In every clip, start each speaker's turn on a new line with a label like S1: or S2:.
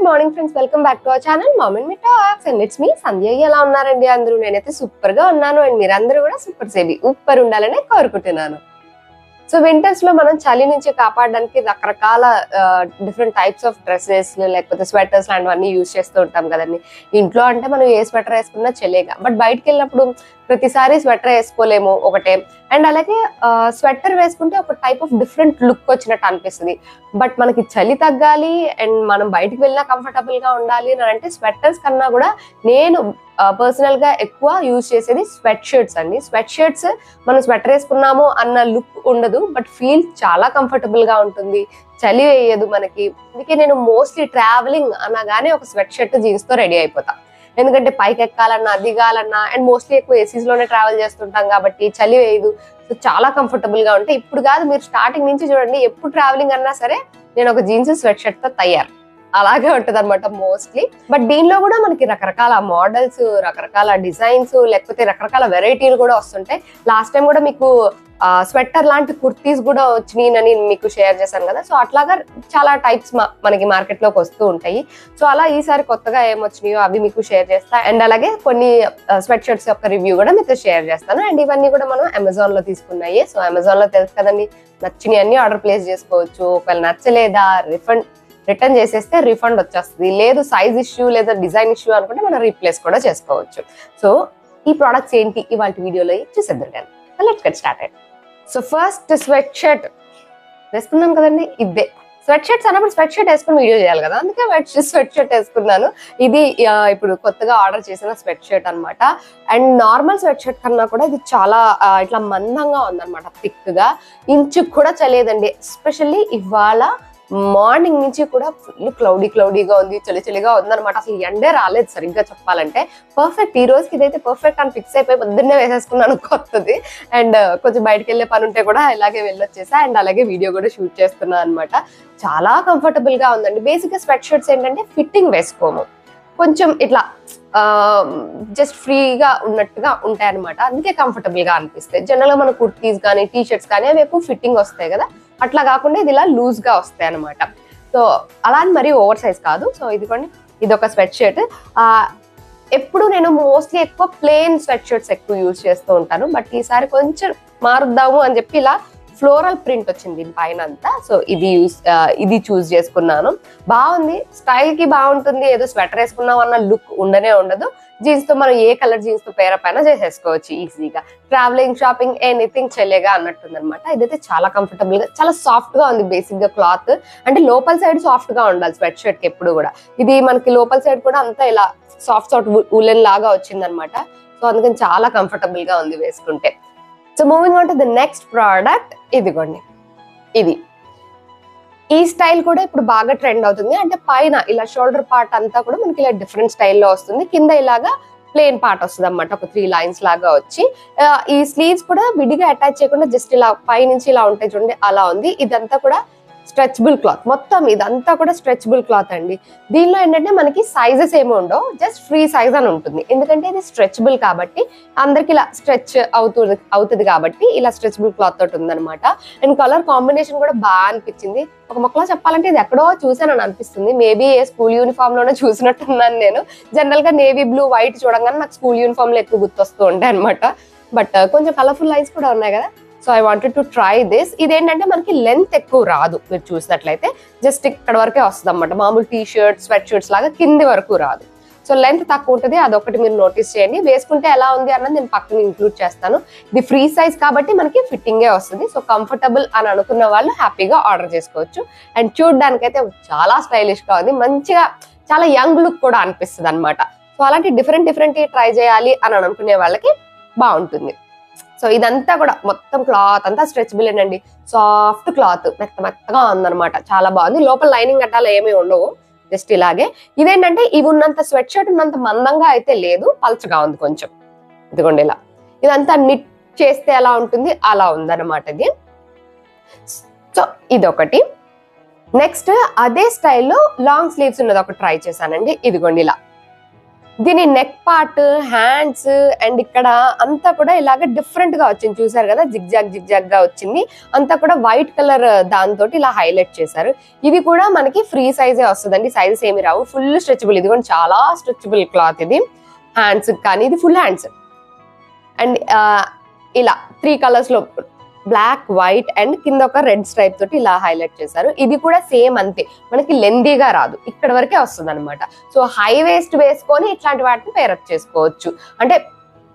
S1: Morning friends, welcome back to our channel mom and me talks and it's me Sandhya. ఎలా ఉన్నారండి అందరూ? నేనైతే super గా ఉన్నాను అండ్ మీరందరూ కూడా సూపర్ సేవి ఉప్పర్ ఉండాలని కోరుకుంటున్నాను. సో వింటర్స్ లో మనం చలి నుంచి కాపాడడానికి రకరకాల డిఫరెంట్ టైప్స్ ఆఫ్ డ్రెస్సెస్ లేకపోతే స్వెటర్స్ లాంటివన్నీ యూజ్ చేస్తూ ఉంటాం కదండి. ఇంట్లో అంటే మనం ఏ స్వెటర్ వేసుకున్నా చలిగా, బట్ బయటకు వెళ్ళినప్పుడు ప్రతిసారి స్వెటర్ వేసుకోలేము ఒకటే. అండ్ అలాగే స్వెటర్ వేసుకుంటే ఒక టైప్ ఆఫ్ డిఫరెంట్ లుక్ వచ్చినట్టు అనిపిస్తుంది. బట్ మనకి చలి తగ్గాలి అండ్ మనం బయటకు వెళ్ళినా కంఫర్టబుల్ గా ఉండాలి అని అంటే స్వెటర్స్ కన్నా కూడా నేను పర్సనల్ గా ఎక్కువ యూజ్ చేసేది స్వెట్ షర్ట్స్ అండి. స్వెట్ షర్ట్స్ మనం స్వెటర్ వేసుకున్నాము అన్న లుక్ ఉండదు, బట్ ఫీల్ చాలా కంఫర్టబుల్ గా ఉంటుంది, చలి వేయదు మనకి. అందుకే నేను మోస్ట్లీ ట్రావెలింగ్ అనగానే ఒక స్వెట్ షర్ట్ జీన్స్ తో రెడీ అయిపోతా. ఎందుకంటే పైకి ఎక్కాలన్నా దిగాలన్నా అండ్ మోస్ట్లీ ఎక్కువ ఏసీస్ లోనే ట్రావెల్ చేస్తుంటాం కాబట్టి చలి వేయదు. సో చాలా కంఫర్టబుల్ గా ఉంటాయి. ఇప్పుడు కాదు, మీరు స్టార్టింగ్ నుంచి చూడండి, ఎప్పుడు ట్రావెలింగ్ అన్నా సరే నేను ఒక జీన్స్ స్వెట్ షర్ట్ తో తయారు, అలాగే ఉంటది అనమాట మోస్ట్లీ. బట్ దీనిలో కూడా మనకి రకరకాల మోడల్స్, రకరకాల డిజైన్స్ లేకపోతే రకరకాల వెరైటీలు కూడా వస్తుంటాయి. లాస్ట్ టైం కూడా మీకు స్వెటర్ లాంటి కుర్తీస్ కూడా వచ్చినాయని మీకు షేర్ చేశాను కదా. సో అట్లాగా చాలా టైప్స్ మనకి మార్కెట్ లోకి వస్తూ ఉంటాయి. సో అలా ఈసారి కొత్తగా ఏమొచ్చినాయో అవి మీకు షేర్ చేస్తా. అండ్ అలాగే కొన్ని స్వెట్ షర్ట్స్ యొక్క రివ్యూ కూడా మీతో షేర్ చేస్తాను. అండ్ ఇవన్నీ కూడా మనం అమెజాన్ లో తీసుకున్నాయి. సో అమెజాన్ లో తెలుసు కదండి, నచ్చినవి అన్ని ఆర్డర్ ప్లేస్ చేసుకోవచ్చు. ఒకవేళ నచ్చలేదా రిటర్న్ చేసేస్తే రిఫండ్ వచ్చేస్తుంది. లేదు సైజ్ ఇష్యూ లేదా డిజైన్ ఇష్యూ అనుకుంటే మనం రీప్లేస్ కూడా చేసుకోవచ్చు. సో ఈ ప్రోడక్ట్స్ ఏంటి ఇవాళ వీడియోలో చూసేద్దాం కానీ. Let's get started. So first sweat shirt వేసుకున్నాం కదండి. ఇదే స్వెట్ షర్ట్స్ అన్నప్పుడు స్వెట్ షర్ట్ వేసుకుని వీడియో చేయాలి కదా, అందుకే స్వెట్ షర్ట్ వేసుకున్నాను. ఇది ఇప్పుడు కొత్తగా ఆర్డర్ చేసిన స్వెట్ షర్ట్ అనమాట. అండ్ నార్మల్ స్వెట్ షర్ట్ కన్నా కూడా ఇది చాలా ఇట్లా మందంగా ఉందన్నమాట, థిక్ గా. ఇంచుకు కూడా చలేదండి. ఎస్పెషల్లీ ఇవాళ మార్నింగ్ నుంచి కూడా ఫుల్ క్లౌడీగా ఉంది, చలిగా ఉందన్నమాట. అసలు ఎండే రాలేదు సరిగ్గా చెప్పాలంటే. పర్ఫెక్ట్, ఈ రోజుకి ఇదైతే పర్ఫెక్ట్ అని ఫిక్స్ అయిపోయి పొద్దున్నే వేసేసుకున్నాను కొత్తది. అండ్ కొంచెం బయటకు వెళ్ళే పని ఉంటే కూడా ఇలాగే వెళ్ళొచ్చేసా. అండ్ అలాగే వీడియో కూడా షూట్ చేస్తున్నాను అనమాట. చాలా కంఫర్టబుల్ గా ఉందండి. బేసిక్ గా స్వెట్ షర్ట్స్ ఏంటంటే ఫిట్టింగ్ వేసుకోము, కొంచెం ఇట్లా జస్ట్ ఫ్రీగా ఉన్నట్టుగా ఉంటాయి అనమాట. అందుకే కంఫర్టబుల్ గా అనిపిస్తాయి. జనరల్ గా మన కుర్తీస్ కానీ టీ షర్ట్స్ కానీ అవి ఎక్కువ ఫిట్టింగ్ వస్తాయి కదా, అట్లా కాకుండా ఇది ఇలా లూజ్ గా వస్తాయి అనమాట. సో అలా అని మరీ ఓవర్ సైజ్ కాదు. సో ఇదిగోండి, ఇది ఒక స్వెట్ షర్ట్. ఎప్పుడు నేను మోస్ట్లీ ఎక్కువ ప్లెయిన్ స్వెట్ షర్ట్స్ ఎక్కువ యూజ్ చేస్తూ ఉంటాను. బట్ ఈసారి కొంచెం మారుద్దాము అని చెప్పి ఇలా ఫ్లోరల్ ప్రింట్ వచ్చింది దీని పైన అంతా. సో ఇది చూస్ చేసుకున్నాను. బాగుంది, స్టైల్ కి బాగుంటుంది. ఏదో స్వెటర్ వేసుకున్నాం అన్న లుక్ ఉండనే ఉండదు. జీన్స్ తో మనం ఏ కలర్ జీన్స్ తో పైన చేసేసుకోవచ్చు ఈజీగా. ట్రావెలింగ్, షాపింగ్, ఎనీథింగ్ చెల్లేగా అన్నట్టుంది అనమాట. ఇదైతే చాలా కంఫర్టబుల్ గా, చాలా సాఫ్ట్ గా ఉంది. బేసిక్ గా క్లాత్ అంటే లోపల సైడ్ సాఫ్ట్ గా ఉండాలి స్వెట్ షర్ట్ కి ఎప్పుడు కూడా. ఇది మనకి లోపల సైడ్ కూడా అంతా ఇలా సాఫ్ట్ ఉలెన్ లాగా వచ్చింది అనమాట. సో అందుకని చాలా కంఫర్టబుల్ గా ఉంది వేసుకుంటే. So moving on to the next product, ఇదిగోండి. ఈ స్టైల్ కూడా ఇప్పుడు బాగా ట్రెండ్ అవుతుంది. అంటే పైన ఇలా షోల్డర్ పార్ట్ అంతా కూడా మనకి ఇలా డిఫరెంట్ స్టైల్లో వస్తుంది. కింద ఇలాగా ప్లెయిన్ పార్ట్ వస్తుంది అనమాట, ఒక 3 లైన్స్ లాగా వచ్చి. ఈ స్లీవ్స్ కూడా విడిగా అటాచ్ చేయకుండా జస్ట్ ఇలా పై నుంచి ఇలా ఉంటాయి చూడండి, అలా ఉంది. ఇదంతా కూడా స్ట్రెచబుల్ క్లాత్, మొత్తం ఇదంతా కూడా స్ట్రెచబుల్ క్లాత్ అండి. దీనిలో ఏంటంటే మనకి సైజెస్ ఏమో ఉండవు, జస్ట్ ఫ్రీ సైజ్ అని ఉంటుంది. ఎందుకంటే ఇది స్ట్రెచబుల్ కాబట్టి అందరికి ఇలా స్ట్రెచ్ అవుతుంది కాబట్టి ఇలా స్ట్రెచబుల్ క్లాత్ తోటి ఉందన్నమాట. అండ్ కలర్ కాంబినేషన్ కూడా బాగా అనిపించింది. ఒక మొక్కలో చెప్పాలంటే ఇది ఎక్కడో చూసానని అనిపిస్తుంది. మేబీ ఏ స్కూల్ యూనిఫామ్ లోనే చూసినట్టున్నాను నేను. జనరల్ గా నేవీ బ్లూ వైట్ చూడంగానే నాకు స్కూల్ యూనిఫామ్ లో ఎక్కువ గుర్తొస్తూ ఉంటాయి అనమాట. బట్ కొంచెం కలర్ఫుల్ లైన్స్ కూడా ఉన్నాయి కదా. So I wanted to try this. ఇదేంటంటే మనకి లెంత్ ఎక్కువ రాదు, మీరు చూసినట్లయితే జస్ట్ ఇక్కడ వరకే వస్తుంది అనమాట. మామూలు టీ షర్ట్, స్వెట్ షర్ట్స్ లాగా కింది వరకు రాదు. సో లెంత్ తక్కువ ఉంటుంది, అదొకటి మీరు నోటీస్ చేయండి. వేసుకుంటే ఎలా ఉంది అన్నది నేను పక్కన ఇంక్లూడ్ చేస్తాను. ఇది ఫ్రీ సైజ్ కాబట్టి మనకి ఫిట్టింగే వస్తుంది. సో కంఫర్టబుల్ అని అనుకున్న వాళ్ళు హ్యాపీగా ఆర్డర్ చేసుకోవచ్చు. అండ్ చూడడానికైతే చాలా స్టైలిష్ గా ఉంది, మంచిగా చాలా యంగ్ లుక్ కూడా అనిపిస్తుంది అనమాట. సో అలాంటి డిఫరెంట్ ట్రై చేయాలి అని అనుకునే వాళ్ళకి బాగుంటుంది. సో ఇదంతా కూడా మొత్తం క్లాత్ అంతా స్ట్రెచబుల్ అండి, సాఫ్ట్ క్లాత్, మెత్తగా ఉందన్నమాట. చాలా బాగుంది. లోపల లైనింగ్ గట్టాలు ఏమీ ఉండవు, జస్ట్ ఇలాగే. ఇదేంటంటే ఇవి ఉన్నంత స్వెట్ షర్ట్ ఉన్నంత మందంగా అయితే లేదు, పల్చగా ఉంది కొంచెం. ఇదిగోండి ఇలా ఇదంతా నిట్ చేస్తే ఎలా ఉంటుంది అలా ఉందన్నమాట ఇది. సో ఇదొకటి. నెక్స్ట్ అదే స్టైల్లో లాంగ్ స్లీవ్స్ ఉన్నది ఒకటి ట్రై చేశానండి. ఇదిగోండి ఇలా దీని నెక్ పార్ట్, హ్యాండ్స్ అండ్ ఇక్కడ అంతా కూడా ఇలాగ డిఫరెంట్ గా వచ్చింది, చూసారు కదా, జిగ్జాగ్ గా వచ్చింది. అంతా కూడా వైట్ కలర్ దాంతో ఇలా హైలైట్ చేశారు. ఇది కూడా మనకి ఫ్రీ సైజే వస్తుందండి, సైజెస్ ఏమి రావు. ఫుల్ స్ట్రెచబుల్, ఇది కూడా చాలా స్ట్రెచబుల్ క్లాత్. ఇది హ్యాండ్స్ కానీ ఇది ఫుల్ హ్యాండ్స్. అండ్ ఇలా 3 కలర్స్ లో బ్లాక్, వైట్ అండ్ కింద ఒక రెడ్ స్ట్రైప్ తోటి ఇలా హైలైట్ చేశారు. ఇది కూడా సేమ్ అంతే, మనకి లెందీగా రాదు, ఇక్కడ వరకే వస్తుంది అనమాట. సో హై వేస్ట్ వేసుకొని ఇట్లాంటి వాటిని పేరప్ చేసుకోవచ్చు. అంటే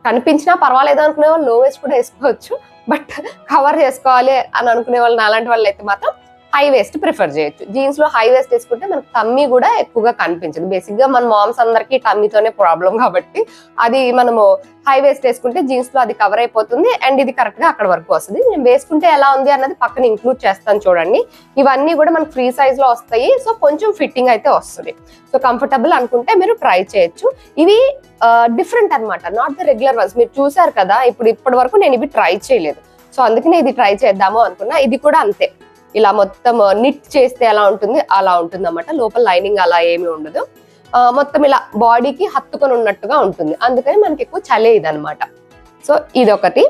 S1: కనిపించినా పర్వాలేదు అనుకునే వాళ్ళు లో వేస్ట్ కూడా వేసుకోవచ్చు, బట్ కవర్ చేసుకోవాలి అని అనుకునే వాళ్ళు అలాంటి వాళ్ళు అయితే మాత్రం హై వేస్ట్ ప్రిఫర్ చేయొచ్చు. జీన్స్ లో హై వేస్ట్ వేసుకుంటే మనకు టమ్మీ కూడా ఎక్కువగా కనిపించదు. బేసిక్ గా మన మామ్స్ అందరికి టమ్మీతోనే ప్రాబ్లం కాబట్టి అది మనము హై వేస్ట్ వేసుకుంటే జీన్స్ లో అది కవర్ అయిపోతుంది అండ్ ఇది కరెక్ట్ గా అక్కడ వరకు వస్తుంది. నేను వేసుకుంటే ఎలా ఉంది అన్నది పక్కన ఇంక్లూడ్ చేస్తాను చూడండి. ఇవన్నీ కూడా మనకు ఫ్రీ సైజ్ లో వస్తాయి, సో కొంచెం ఫిట్టింగ్ అయితే వస్తుంది. సో కంఫర్టబుల్ అనుకుంటే మీరు ట్రై చేయొచ్చు. ఇవి డిఫరెంట్ అనమాట, నాట్ ద రెగ్యులర్ వన్స్. మీరు చూసారు కదా, ఇప్పటి వరకు నేను ఇవి ట్రై చేయలేదు, సో అందుకనే ఇది ట్రై చేద్దాము అనుకున్నా. ఇది కూడా అంతే, ఇలా మొత్తం నిట్ చేస్తే ఎలా ఉంటుంది అలా ఉంటుంది అన్నమాట. లోపల లైనింగ్ అలా ఏమి ఉండదు, మొత్తం ఇలా బాడీకి హత్తుకొని ఉన్నట్టుగా ఉంటుంది. అందుకని మనకి ఎక్కువ చలే ఇది అనమాట. సో ఇదొకటి.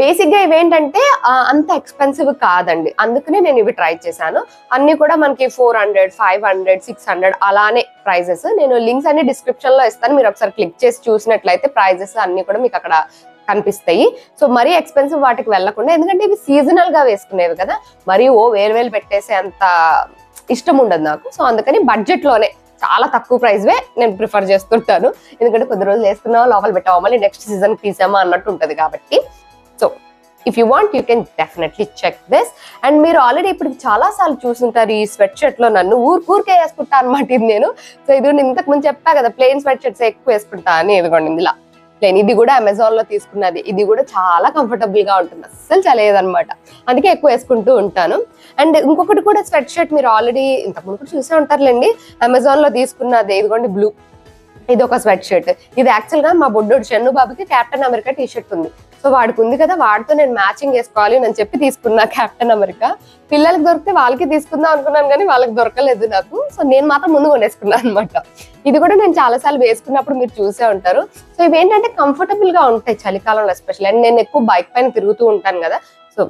S1: బేసిక్ గా ఇవేంటంటే అంత ఎక్స్పెన్సివ్ కాదండి, అందుకనే నేను ఇవి ట్రై చేశాను. అన్ని కూడా మనకి 400, 500, 600 అలానే ప్రైజెస్. నేను లింక్స్ అన్ని డిస్క్రిప్షన్ లో ఇస్తాను, మీరు ఒకసారి క్లిక్ చేసి చూసినట్లయితే ప్రైజెస్ అన్ని కూడా మీకు అక్కడ కనిపిస్తాయి. సో మరీ ఎక్స్పెన్సివ్ వాటికి వెళ్లకుండా, ఎందుకంటే ఇవి సీజనల్ గా వేసుకునేవి కదా, మరి వేలు పెట్టేసే అంత ఇష్టం ఉండదు నాకు. సో అందుకని బడ్జెట్ లోనే చాలా తక్కువ ప్రైస్ వే నేను ప్రిఫర్ చేస్తుంటాను. ఎందుకంటే కొద్ది రోజులు వేసుకున్నావా లోపల పెట్టావా మళ్ళీ నెక్స్ట్ సీజన్ తీసామా అన్నట్టు ఉంటది కాబట్టి. So if you want you can definitely check this. And మీరు ఆల్రెడీ ఇప్పుడు చాలా సార్లు చూస్తుంటారు ఈ స్వెట్ షర్ట్ లో నన్ను ఊరికే వేసుకుంటా అనమాట ఇది నేను. సో ఇది ఇంతకు ముందు చెప్పా కదా, ప్లెయిన్ స్వెట్ షర్ట్స్ ఎక్కువ వేసుకుంటా అని. ఇదిగోండి ఇలా ప్లెయిన్, ఇది కూడా అమెజాన్ లో తీసుకున్నది. ఇది కూడా చాలా కంఫర్టబుల్ గా ఉంటుంది, అస్సలు చలేదనమాట, అందుకే ఎక్కువ వేసుకుంటూ ఉంటాను. అండ్ ఇంకొకటి కూడా స్వెట్ షర్ట్ మీరు ఆల్రెడీ ఇంతకు ముందు చూసే ఉంటారులేండి, అమెజాన్ లో తీసుకున్నది. ఇదిగోండి బ్లూ, ఇది ఒక స్వెట్ షర్ట్. ఇది యాక్చువల్ గా మా బొడ్డోడు షన్ను బాబుకి కెప్టెన్ అమెరికా టీ షర్ట్ ఉంది, సో వాడికి ఉంది కదా, వాడితో నేను మ్యాచింగ్ వేసుకోవాలి అని చెప్పి తీసుకున్నా కెప్టెన్ అమెరికా. పిల్లలకి దొరికితే వాళ్ళకి తీసుకుందాం అనుకున్నాను కానీ వాళ్ళకి దొరకలేదు నాకు, సో నేను మాత్రం ముందు కొనేసుకున్నాను అనమాట. ఇది కూడా నేను చాలా సార్లు వేసుకున్నప్పుడు మీరు చూసే ఉంటారు. సో ఇవేంటంటే కంఫర్టబుల్ గా ఉంటాయి చలికాలంలో ఎస్పెషల్లీ. అండ్ నేను ఎక్కువ బైక్ పైన తిరుగుతూ ఉంటాను కదా, సో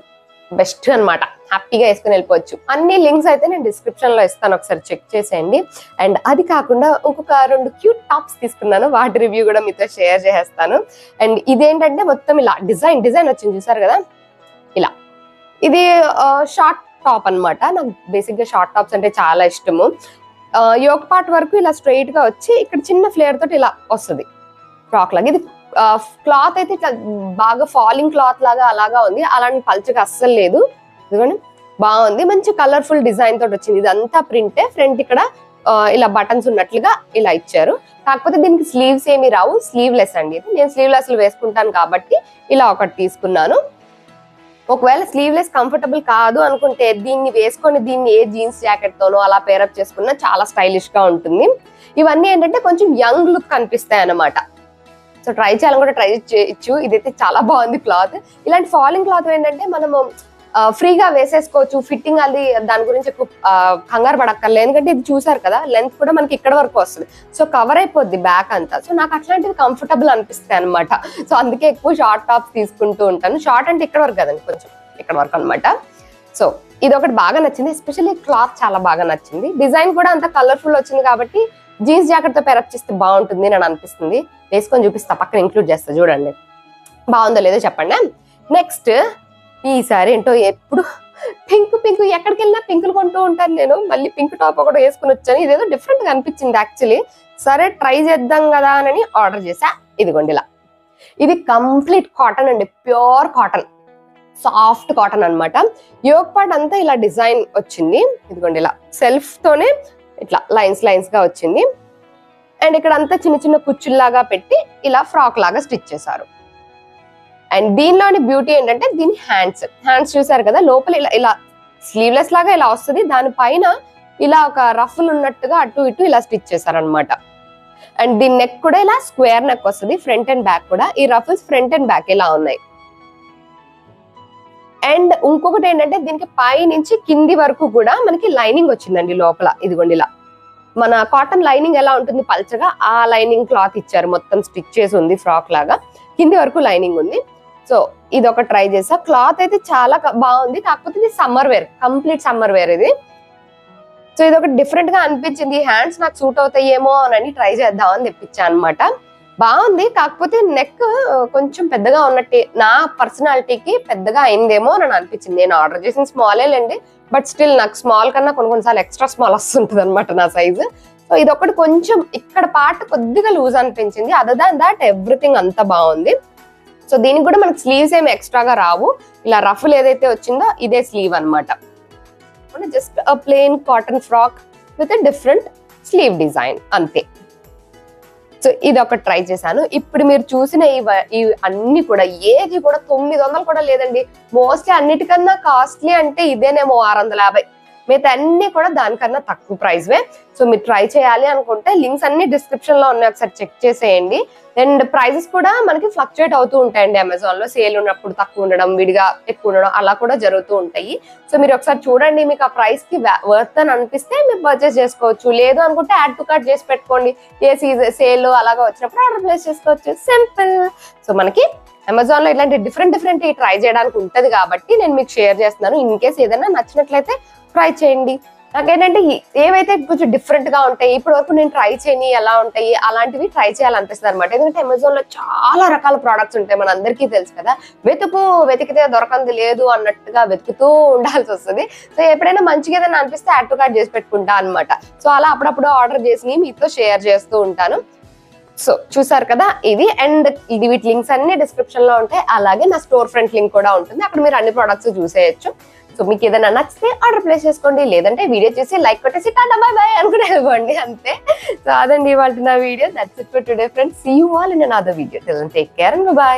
S1: బెస్ట్ అనమాట, హ్యాపీగా వేసుకుని వెళ్ళిపోవచ్చు. అన్ని లింక్స్ అయితే నేను డిస్క్రిప్షన్ లో ఇస్తాను, ఒకసారి చెక్ చేసేయండి. అండ్ అది కాకుండా ఇంకొక 2 క్యూట్ టాప్స్ తీసుకున్నాను, వాటి రివ్యూ కూడా మీతో షేర్ చేసేస్తాను. అండ్ ఇదేంటంటే మొత్తం ఇలా డిజైన్ వచ్చింది, చూసారు కదా ఇలా. ఇది షార్ట్ టాప్ అనమాట. నాకు బేసిక్ గా షార్ట్ టాప్స్ అంటే చాలా ఇష్టము. యోక్ పార్ట్ వరకు ఇలా స్ట్రైట్ గా వచ్చి ఇక్కడ చిన్న ఫ్లేర్ తోటి ఇలా వస్తుంది ఫ్రాక్ లాగా. ఇది క్లాత్ అయితే ఇట్లా బాగా ఫాలింగ్ క్లాత్ లాగా అలాగా ఉంది, అలాంటి పల్చగా అస్సలు లేదు. ఇదిగోండి బాగుంది, మంచి కలర్ఫుల్ డిజైన్ తోటి వచ్చింది. ఇదంతా ప్రింటే, ఫ్రంట్ ఇక్కడ ఇలా బటన్స్ ఉన్నట్లుగా ఇలా ఇచ్చారు. కాకపోతే దీనికి స్లీవ్స్ ఏమి రావు, స్లీవ్లెస్ అండి. ఇది నేను స్లీవ్లెస్ వేసుకుంటాను కాబట్టి ఇలా ఒకటి తీసుకున్నాను. ఒకవేళ స్లీవ్లెస్ కంఫర్టబుల్ కాదు అనుకుంటే దీన్ని వేసుకొని దీన్ని ఏ జీన్స్ జాకెట్ తోనో అలా పేరప్ చేసుకున్నా చాలా స్టైలిష్ గా ఉంటుంది. ఇవన్నీ ఏంటంటే కొంచెం యంగ్ లుక్ కనిపిస్తాయి అన్నమాట. సో ట్రై చేయాలని కూడా ట్రై చేయొచ్చు. ఇదైతే చాలా బాగుంది క్లాత్. ఇలాంటి ఫాలింగ్ క్లాత్ ఏంటంటే మనము ఫ్రీగా వేసేసుకోవచ్చు, ఫిట్టింగ్ అది దాని గురించి ఎక్కువ కంగారు పడక్కర్లేదు. ఎందుకంటే ఇది చూసారు కదా, లెంత్ కూడా మనకి ఇక్కడ వరకు వస్తుంది, సో కవర్ అయిపోద్ది బ్యాక్ అంతా. సో నాకు అట్లాంటిది కంఫర్టబుల్ అనిపిస్తాయి అనమాట. సో అందుకే ఎక్కువ షార్ట్ టాప్స్ తీసుకుంటూ ఉంటాను. షార్ట్ అంటే ఇక్కడ వరకు కదండి, కొంచెం ఇక్కడ వరకు అనమాట. సో ఇది ఒకటి బాగా నచ్చింది, ఎస్పెషల్లీ క్లాత్ చాలా బాగా నచ్చింది. డిజైన్ కూడా అంత కలర్ఫుల్ వచ్చింది కాబట్టి జీన్స్ జాకెట్ తో పేరప్ చేస్తే బాగుంటుంది అని అనిపిస్తుంది. వేసుకొని చూపిస్తా, పక్కన ఇంక్లూడ్ చేస్తా, చూడండి బాగుందో లేదో చెప్పండి. నెక్స్ట్ ఈసారి ఏంటో ఎప్పుడు పింక్ ఎక్కడికి వెళ్ళినా పింకులు కొంటూ ఉంటాను నేను. మళ్ళీ పింక్ టాప్ ఒకటి వేసుకుని వచ్చాను, ఇదేదో డిఫరెంట్ గా అనిపించింది యాక్చువల్లీ. సరే ట్రై చేద్దాం కదా అని ఆర్డర్ చేసా. ఇదిగోండి ఇలా, ఇది కంప్లీట్ కాటన్ అండి, ప్యూర్ కాటన్, సాఫ్ట్ కాటన్ అనమాట. యోక్ పార్ట్ అంతా ఇలా డిజైన్ వచ్చింది. ఇదిగోండి ఇలా సెల్ఫ్ తోనే ఇట్లా లైన్స్ గా వచ్చింది. అండ్ ఇక్కడ అంతా చిన్న కుచ్చుల్లాగా పెట్టి ఇలా ఫ్రాక్ లాగా స్టిచ్ చేశారు. అండ్ దీనిలోని బ్యూటీ ఏంటంటే దీని హ్యాండ్స్ చూసారు కదా, లోపల ఇలా స్లీవ్లెస్ లాగా ఇలా వస్తుంది, దానిపైన ఇలా ఒక రఫుల్ ఉన్నట్టుగా అటు ఇటు ఇలా స్టిచ్ చేశారనమాట. అండ్ దీని నెక్ కూడా ఇలా స్క్వేర్ నెక్ వస్తుంది, ఫ్రంట్ అండ్ బ్యాక్ కూడా. ఈ రఫుల్స్ ఫ్రంట్ అండ్ బ్యాక్ ఇలా ఉన్నాయి. అండ్ ఇంకొకటి ఏంటంటే దీనికి పై నుంచి కింది వరకు కూడా మనకి లైనింగ్ వచ్చిందండి లోపల. ఇదిగోండి ఇలా మన కాటన్ లైనింగ్ ఎలా ఉంటుంది పల్చగా, ఆ లైనింగ్ క్లాత్ ఇచ్చారు. మొత్తం స్టిచ్ చేసి ఉంది ఫ్రాక్ లాగా, కింది వరకు లైనింగ్ ఉంది. సో ఇది ఒక ట్రై చేసా. క్లాత్ అయితే చాలా బాగుంది, కాకపోతే ఇది summer wear, complete summer wear ఇది. సో ఇది ఒక డిఫరెంట్ గా అనిపించింది. హ్యాండ్స్ నాకు సూట్ అవుతాయేమో అని ట్రై చేద్దామని తెప్పించా అనమాట. బాగుంది, కాకపోతే నెక్ కొంచెం పెద్దగా ఉన్నట్టు, నా పర్సనాలిటీకి పెద్దగా అయిందేమో అని అనిపించింది. నేను ఆర్డర్ చేసిన స్మాలేలేండి, బట్ స్టిల్ నాకు స్మాల్ కన్నా కొన్నిసార్లు ఎక్స్ట్రా స్మాల్ వస్తుంటది అనమాట నా సైజు. సో ఇది ఒకటి కొంచెం ఇక్కడ పార్ట్ కొద్దిగా లూజ్ అనిపించింది. అదర్ దాన్ దాట్ ఎవ్రీథింగ్ అంతా బాగుంది. సో దీనికి కూడా మనకి స్లీవ్స్ ఏమి ఎక్స్ట్రాగా రావు. ఇలా రఫుల్ ఏదైతే వచ్చిందో ఇదే స్లీవ్ అనమాట. Just plain cotton frock with different slew design అంతే. సో ఇది ఒక ట్రై చేశాను. ఇప్పుడు మీరు చూసిన ఇవి అన్ని కూడా ఏది కూడా 900 కూడా లేదండి. మోస్ట్లీ అన్నిటికన్నా కాస్ట్లీ అంటే ఇదేనేమో 650. మిగతా అన్ని కూడా దానికన్నా తక్కువ ప్రైస్వే. సో మీరు ట్రై చేయాలి అనుకుంటే లింక్స్ అన్ని డిస్క్రిప్షన్ లో ఉన్నాయి, ఒకసారి చెక్ చేసేయండి. అండ్ ప్రైజెస్ కూడా మనకి ఫ్లక్చుయేట్ అవుతూ ఉంటాయండి. అమెజాన్ లో సేల్ ఉన్నప్పుడు తక్కువ ఉండడం, విడిగా ఎక్కువ ఉండడం అలా కూడా జరుగుతూ ఉంటాయి. సో మీరు ఒకసారి చూడండి, మీకు ఆ ప్రైస్ కి వర్త్ అని అనిపిస్తే మీరు పర్చేస్ చేసుకోవచ్చు. లేదు అనుకుంటే యాడ్ టు కార్ట్ చేసి పెట్టుకోండి. ఏ సీజన్ సేల్ అలాగా వచ్చినప్పుడు ఆర్డర్ ప్లేస్ చేసుకోవచ్చు, సింపుల్. సో మనకి అమెజాన్ లో ఇట్లాంటి డిఫరెంట్ ట్రై చేయడానికి ఉంటది కాబట్టి నేను మీకు షేర్ చేస్తున్నాను. ఇన్ కేస్ ఏదైనా నచ్చినట్లయితే ట్రై చేయండి. నాకేంటంటే ఏవైతే కొంచెం డిఫరెంట్ గా ఉంటాయి, ఇప్పటి వరకు నేను ట్రై చేయని ఎలా ఉంటాయి అలాంటివి ట్రై చేయాలనిపిస్తుంది అనమాట. ఎందుకంటే అమెజాన్ లో చాలా రకాల ప్రోడక్ట్స్ ఉంటాయి, మన అందరికీ తెలుసు కదా. వెతికితే దొరకంది లేదు అన్నట్టుగా వెతుకుతూ ఉండాల్సి వస్తుంది. సో ఎప్పుడైనా మంచిగా ఏదైనా అనిపిస్తే యాడ్ టు కార్ట్ చేసి పెట్టుకుంటా అనమాట. సో అలా అప్పుడప్పుడు ఆర్డర్ చేసి మీతో షేర్ చేస్తూ ఉంటాను. సో చూసారు కదా ఇది. అండ్ ఇది వీటి లింక్స్ అన్ని డిస్క్రిప్షన్ లో ఉంటాయి. అలాగే నా స్టోర్ ఫ్రంట్ లింక్ కూడా ఉంటుంది, అక్కడ మీరు అన్ని ప్రొడక్ట్స్ చూసేయచ్చు. సో మీకు ఏదైనా నచ్చితే ఆర్డర్ ప్లేస్ చేసుకోండి, లేదంటే వీడియో చూసి లైక్ కొట్టేసి టాటా బై బై అనుకుని వెళ్ళిపోండి అంతే. సో అదండి ఇవాళ నా వీడియో. That's it for today friends. See you all in another video. Till then take care and by.